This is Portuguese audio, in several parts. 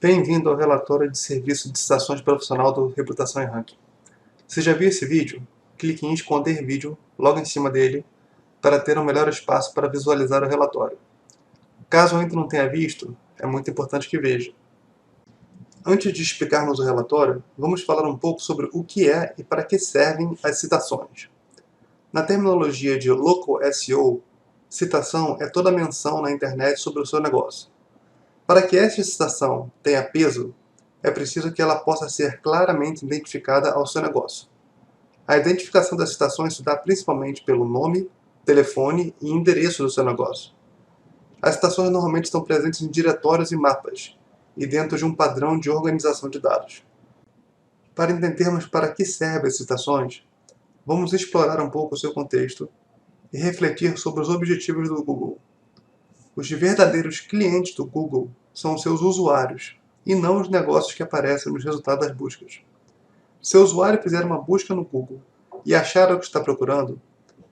Bem-vindo ao relatório de serviço de citações profissional do Reputação e Ranking. Se já viu esse vídeo, clique em esconder vídeo logo em cima dele para ter um melhor espaço para visualizar o relatório. Caso ainda não tenha visto, é muito importante que veja. Antes de explicarmos o relatório, vamos falar um pouco sobre o que é e para que servem as citações. Na terminologia de Local SEO, citação é toda menção na internet sobre o seu negócio. Para que esta citação tenha peso, é preciso que ela possa ser claramente identificada ao seu negócio. A identificação das citações se dá principalmente pelo nome, telefone e endereço do seu negócio. As citações normalmente estão presentes em diretórios e mapas, e dentro de um padrão de organização de dados. Para entendermos para que servem as citações, vamos explorar um pouco o seu contexto e refletir sobre os objetivos do Google. Os verdadeiros clientes do Google são os seus usuários, e não os negócios que aparecem nos resultados das buscas. Se o usuário fizer uma busca no Google e achar o que está procurando,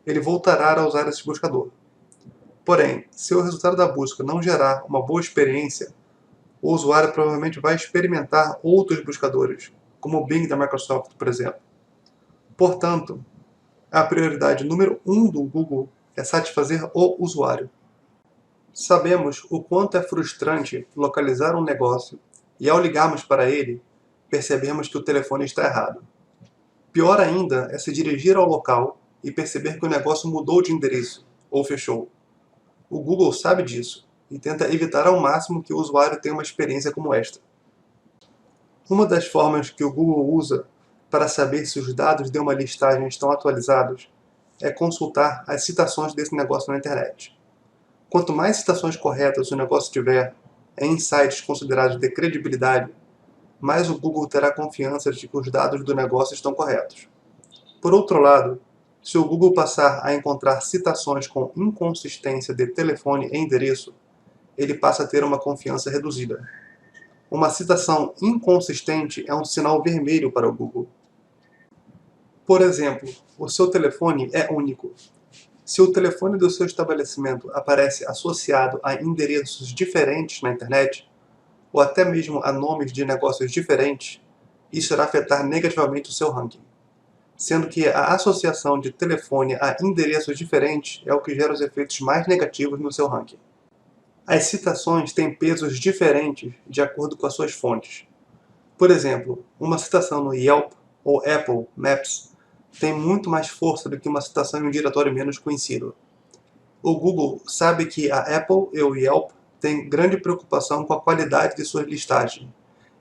ele voltará a usar esse buscador. Porém, se o resultado da busca não gerar uma boa experiência, o usuário provavelmente vai experimentar outros buscadores, como o Bing da Microsoft, por exemplo. Portanto, a prioridade número 1 do Google é satisfazer o usuário. Sabemos o quanto é frustrante localizar um negócio e, ao ligarmos para ele, percebemos que o telefone está errado. Pior ainda é se dirigir ao local e perceber que o negócio mudou de endereço ou fechou. O Google sabe disso e tenta evitar ao máximo que o usuário tenha uma experiência como esta. Uma das formas que o Google usa para saber se os dados de uma listagem estão atualizados é consultar as citações desse negócio na internet. Quanto mais citações corretas o negócio tiver em sites considerados de credibilidade, mais o Google terá confiança de que os dados do negócio estão corretos. Por outro lado, se o Google passar a encontrar citações com inconsistência de telefone e endereço, ele passa a ter uma confiança reduzida. Uma citação inconsistente é um sinal vermelho para o Google. Por exemplo, o seu telefone é único. Se o telefone do seu estabelecimento aparece associado a endereços diferentes na internet, ou até mesmo a nomes de negócios diferentes, isso irá afetar negativamente o seu ranking, sendo que a associação de telefone a endereços diferentes é o que gera os efeitos mais negativos no seu ranking. As citações têm pesos diferentes de acordo com as suas fontes. Por exemplo, uma citação no Yelp ou Apple Maps tem muito mais força do que uma citação em um diretório menos conhecido. O Google sabe que a Apple e o Yelp têm grande preocupação com a qualidade de suas listagens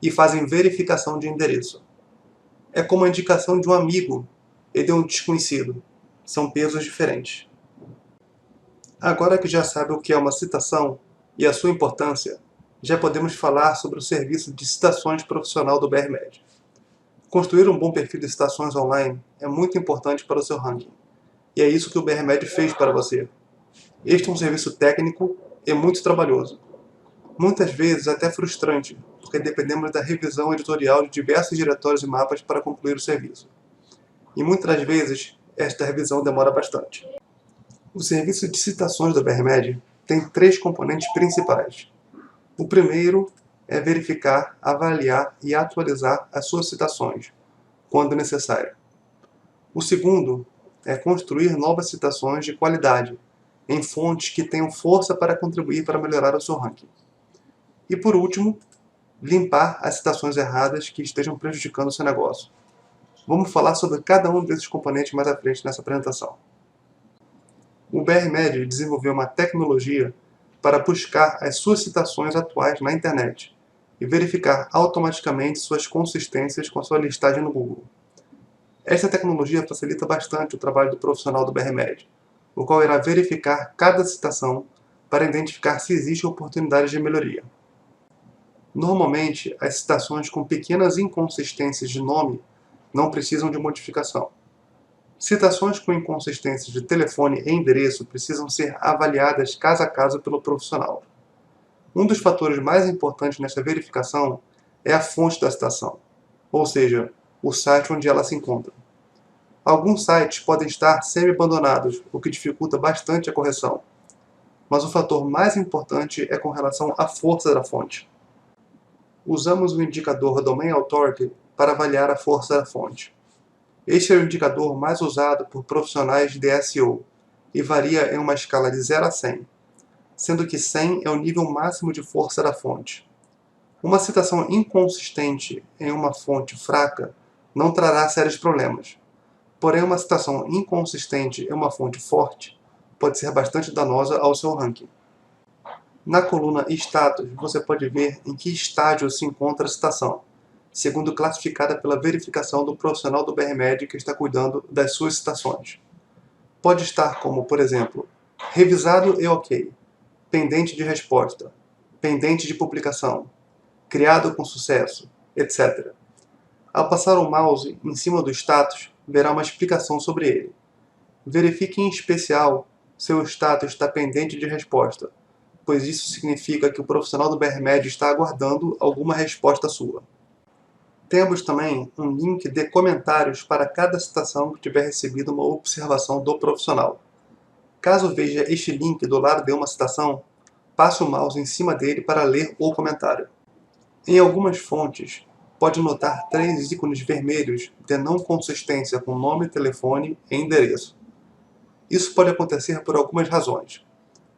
e fazem verificação de endereço. É como a indicação de um amigo e de um desconhecido. São pesos diferentes. Agora que já sabe o que é uma citação e a sua importância, já podemos falar sobre o serviço de citações profissional do BRMed. Construir um bom perfil de citações online é muito importante para o seu ranking, e é isso que o BRMed fez para você. Este é um serviço técnico e muito trabalhoso. Muitas vezes até frustrante, porque dependemos da revisão editorial de diversos diretórios e mapas para concluir o serviço. E muitas vezes esta revisão demora bastante. O serviço de citações do BRMed tem 3 componentes principais. O primeiro é verificar, avaliar e atualizar as suas citações, quando necessário. O segundo é construir novas citações de qualidade, em fontes que tenham força para contribuir para melhorar o seu ranking. E por último, limpar as citações erradas que estejam prejudicando o seu negócio. Vamos falar sobre cada um desses componentes mais à frente nessa apresentação. O BRMed desenvolveu uma tecnologia para buscar as suas citações atuais na internet e verificar automaticamente suas consistências com a sua listagem no Google. Esta tecnologia facilita bastante o trabalho do profissional do BRMed, o qual irá verificar cada citação para identificar se existe oportunidade de melhoria. Normalmente, as citações com pequenas inconsistências de nome não precisam de modificação. Citações com inconsistências de telefone e endereço precisam ser avaliadas caso a caso pelo profissional. Um dos fatores mais importantes nessa verificação é a fonte da citação, ou seja, o site onde ela se encontra. Alguns sites podem estar semi-abandonados, o que dificulta bastante a correção, mas o fator mais importante é com relação à força da fonte. Usamos o indicador Domain Authority para avaliar a força da fonte. Este é o indicador mais usado por profissionais de SEO e varia em uma escala de 0 a 100, sendo que 100 é o nível máximo de força da fonte. Uma citação inconsistente em uma fonte fraca não trará sérios problemas. Porém, uma citação inconsistente em uma fonte forte pode ser bastante danosa ao seu ranking. Na coluna Status, você pode ver em que estágio se encontra a citação, segundo classificada pela verificação do profissional do BRMED que está cuidando das suas citações. Pode estar como, por exemplo, revisado e ok, pendente de resposta, pendente de publicação, criado com sucesso, etc. Ao passar o mouse em cima do status, verá uma explicação sobre ele. Verifique em especial se o status está pendente de resposta, pois isso significa que o profissional do BRMED está aguardando alguma resposta sua. Temos também um link de comentários para cada citação que tiver recebido uma observação do profissional. Caso veja este link do lado de uma citação, passe o mouse em cima dele para ler o comentário. Em algumas fontes, pode notar 3 ícones vermelhos de não consistência com nome, telefone e endereço. Isso pode acontecer por algumas razões.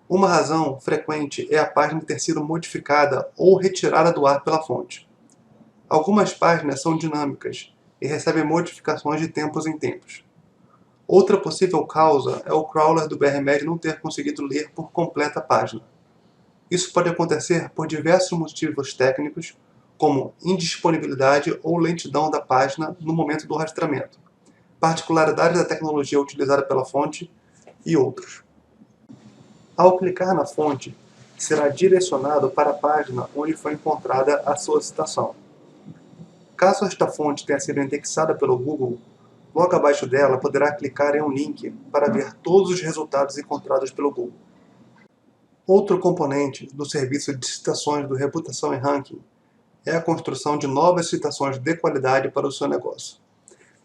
Uma razão frequente é a página ter sido modificada ou retirada do ar pela fonte. Algumas páginas são dinâmicas e recebem modificações de tempos em tempos. Outra possível causa é o crawler do BRMED não ter conseguido ler por completa a página. Isso pode acontecer por diversos motivos técnicos, como indisponibilidade ou lentidão da página no momento do rastreamento, particularidades da tecnologia utilizada pela fonte e outros. Ao clicar na fonte, será direcionado para a página onde foi encontrada a sua citação. Caso esta fonte tenha sido indexada pelo Google, logo abaixo dela poderá clicar em um link para ver todos os resultados encontrados pelo Google. Outro componente do serviço de citações do Reputação e Ranking é a construção de novas citações de qualidade para o seu negócio.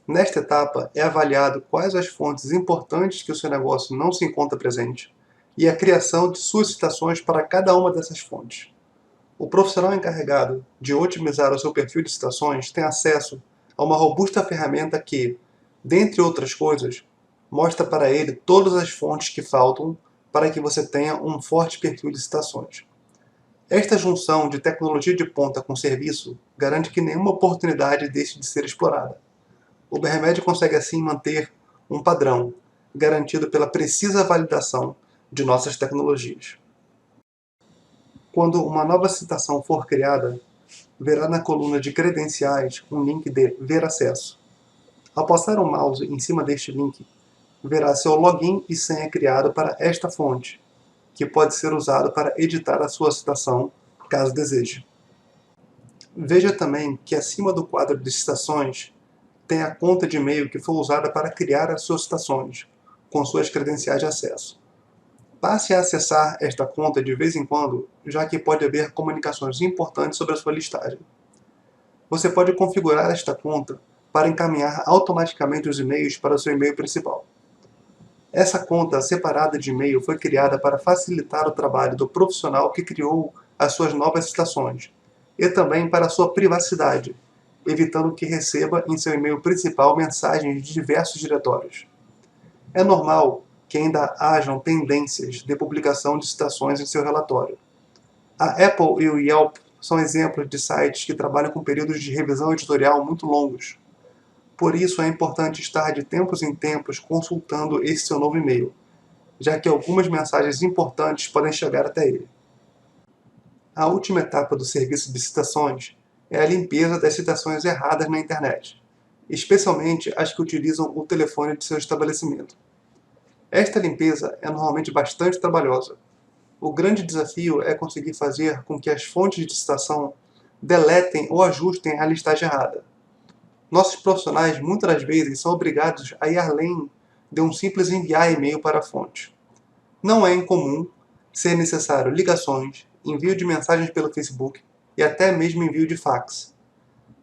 Nesta etapa, é avaliado quais as fontes importantes que o seu negócio não se encontra presente e a criação de suas citações para cada uma dessas fontes. O profissional encarregado de otimizar o seu perfil de citações tem acesso a uma robusta ferramenta que, dentre outras coisas, mostra para ele todas as fontes que faltam para que você tenha um forte perfil de citações. Esta junção de tecnologia de ponta com serviço garante que nenhuma oportunidade deixe de ser explorada. O BRMED consegue assim manter um padrão, garantido pela precisa validação de nossas tecnologias. Quando uma nova citação for criada, verá na coluna de credenciais um link de Ver acesso. Ao passar o mouse em cima deste link, verá seu login e senha criado para esta fonte, que pode ser usado para editar a sua citação, caso deseje. Veja também que acima do quadro de citações tem a conta de e-mail que foi usada para criar as suas citações, com suas credenciais de acesso. Passe a acessar esta conta de vez em quando, já que pode haver comunicações importantes sobre a sua listagem. Você pode configurar esta conta para encaminhar automaticamente os e-mails para o seu e-mail principal. Essa conta separada de e-mail foi criada para facilitar o trabalho do profissional que criou as suas novas citações, e também para a sua privacidade, evitando que receba em seu e-mail principal mensagens de diversos diretórios. É normal que ainda hajam pendências de publicação de citações em seu relatório. A Apple e o Yelp são exemplos de sites que trabalham com períodos de revisão editorial muito longos. Por isso é importante estar de tempos em tempos consultando esse seu novo e-mail, já que algumas mensagens importantes podem chegar até ele. A última etapa do serviço de citações é a limpeza das citações erradas na internet, especialmente as que utilizam o telefone de seu estabelecimento. Esta limpeza é normalmente bastante trabalhosa. O grande desafio é conseguir fazer com que as fontes de citação deletem ou ajustem a listagem errada. Nossos profissionais muitas das vezes são obrigados a ir além de um simples enviar e-mail para a fonte. Não é incomum ser necessário ligações, envio de mensagens pelo Facebook e até mesmo envio de fax.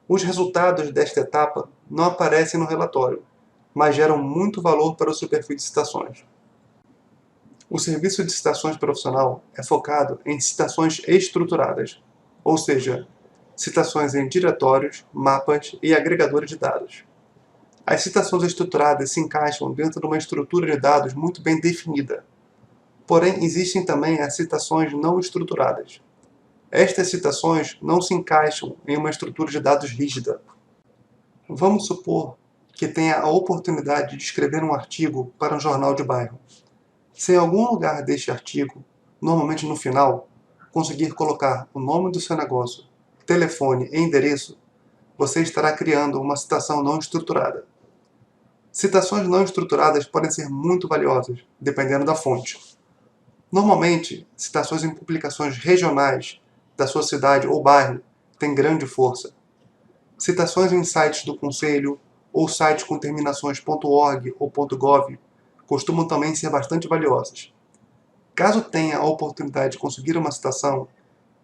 Os resultados desta etapa não aparecem no relatório, mas geram muito valor para o seu perfil de citações. O serviço de citações profissional é focado em citações estruturadas, ou seja, citações em diretórios, mapas e agregadores de dados. As citações estruturadas se encaixam dentro de uma estrutura de dados muito bem definida. Porém, existem também as citações não estruturadas. Estas citações não se encaixam em uma estrutura de dados rígida. Vamos supor que tenha a oportunidade de escrever um artigo para um jornal de bairro. Se em algum lugar deste artigo, normalmente no final, conseguir colocar o nome do seu negócio, telefone e endereço, você estará criando uma citação não estruturada. Citações não estruturadas podem ser muito valiosas, dependendo da fonte. Normalmente, citações em publicações regionais da sua cidade ou bairro têm grande força. Citações em sites do conselho ou sites com terminações .org ou .gov costumam também ser bastante valiosas. Caso tenha a oportunidade de conseguir uma citação,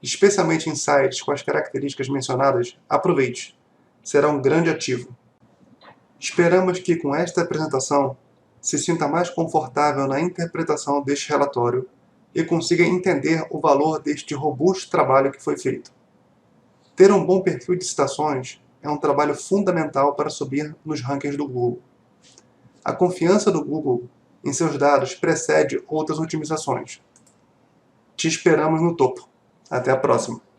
especialmente em sites com as características mencionadas, aproveite. Será um grande ativo. Esperamos que com esta apresentação se sinta mais confortável na interpretação deste relatório e consiga entender o valor deste robusto trabalho que foi feito. Ter um bom perfil de citações é um trabalho fundamental para subir nos rankings do Google. A confiança do Google em seus dados precede outras otimizações. Te esperamos no topo. Até a próxima!